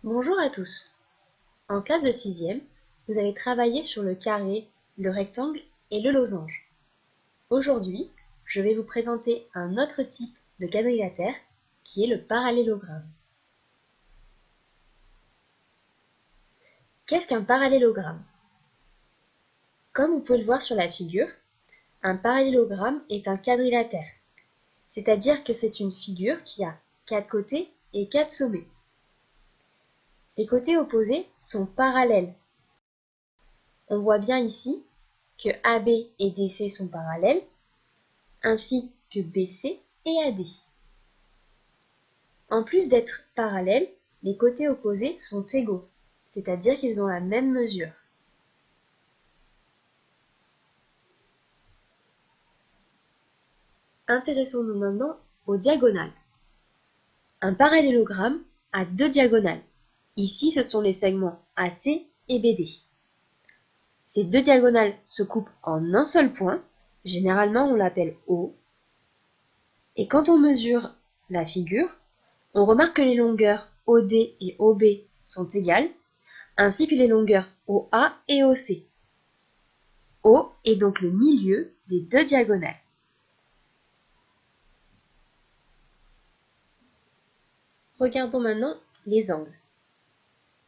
Bonjour à tous. En classe de sixième, vous allez travailler sur le carré, le rectangle et le losange. Aujourd'hui, je vais vous présenter un autre type de quadrilatère qui est le parallélogramme. Qu'est-ce qu'un parallélogramme? Comme vous pouvez le voir sur la figure, un parallélogramme est un quadrilatère, c'est-à-dire que c'est une figure qui a 4 côtés et 4 sommets. Ces côtés opposés sont parallèles. On voit bien ici que AB et DC sont parallèles, ainsi que BC et AD. En plus d'être parallèles, les côtés opposés sont égaux, c'est-à-dire qu'ils ont la même mesure. Intéressons-nous maintenant aux diagonales. Un parallélogramme a deux diagonales. Ici, ce sont les segments AC et BD. Ces deux diagonales se coupent en un seul point, généralement on l'appelle O. Et quand on mesure la figure, on remarque que les longueurs OD et OB sont égales, ainsi que les longueurs OA et OC. O est donc le milieu des deux diagonales. Regardons maintenant les angles.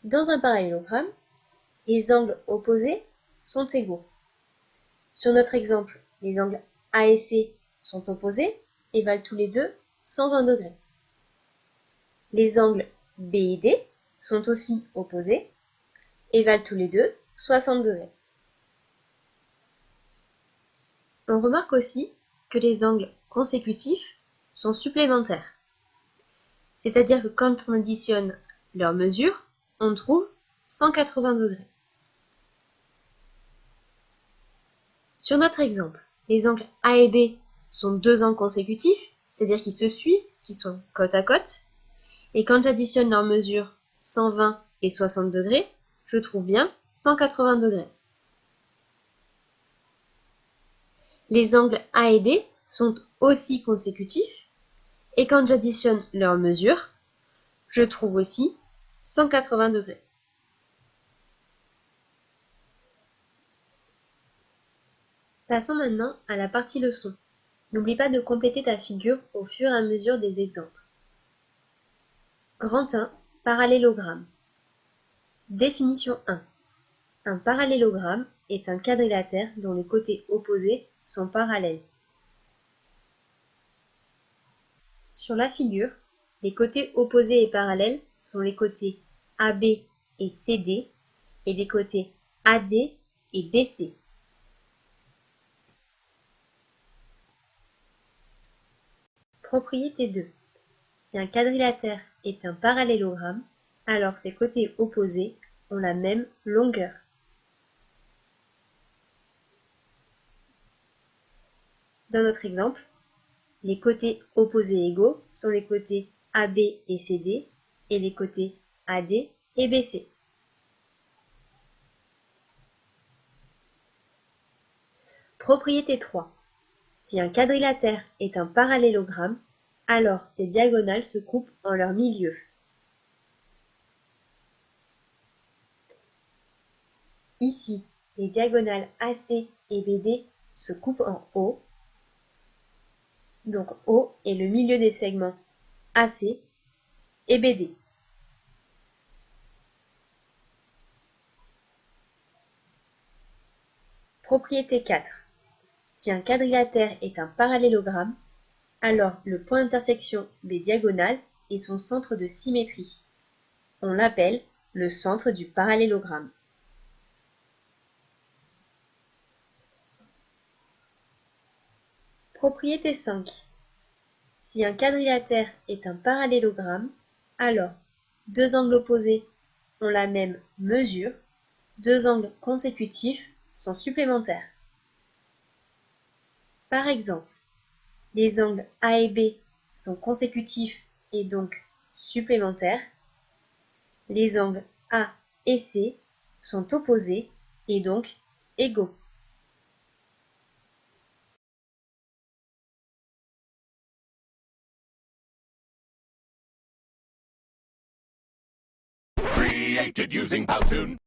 Dans un parallélogramme, les angles opposés sont égaux. Sur notre exemple, les angles A et C sont opposés et valent tous les deux 120 degrés. Les angles B et D sont aussi opposés et valent tous les deux 60 degrés. On remarque aussi que les angles consécutifs sont supplémentaires. C'est-à-dire que quand on additionne leurs mesures, on trouve 180 degrés. Sur notre exemple, les angles A et B sont deux angles consécutifs, c'est-à-dire qu'ils se suivent, qui sont côte à côte. Et quand j'additionne leurs mesures 120 et 60 degrés, je trouve bien 180 degrés. Les angles A et D sont aussi consécutifs, et quand j'additionne leurs mesures, je trouve aussi 180 degrés. Passons maintenant à la partie leçon. N'oublie pas de compléter ta figure au fur et à mesure des exemples. Grand 1. Parallélogramme. Définition 1. Un parallélogramme est un quadrilatère dont les côtés opposés sont parallèles. Sur la figure, les côtés opposés et parallèles sont les côtés AB et CD et les côtés AD et BC. Propriété 2. Si un quadrilatère est un parallélogramme, alors ses côtés opposés ont la même longueur. Dans notre exemple, les côtés opposés égaux sont les côtés AB et CD et les côtés AD et BC. Propriété 3. Si un quadrilatère est un parallélogramme, alors ses diagonales se coupent en leur milieu. Ici, les diagonales AC et BD se coupent en O. Donc O est le milieu des segments AC et BD. Propriété 4. Si un quadrilatère est un parallélogramme, alors le point d'intersection des diagonales est son centre de symétrie. On l'appelle le centre du parallélogramme. Propriété 5. Si un quadrilatère est un parallélogramme, alors deux angles opposés ont la même mesure, deux angles consécutifs sont supplémentaires. Par exemple, les angles A et B sont consécutifs et donc supplémentaires. Les angles A et C sont opposés et donc égaux. created using Powtoon.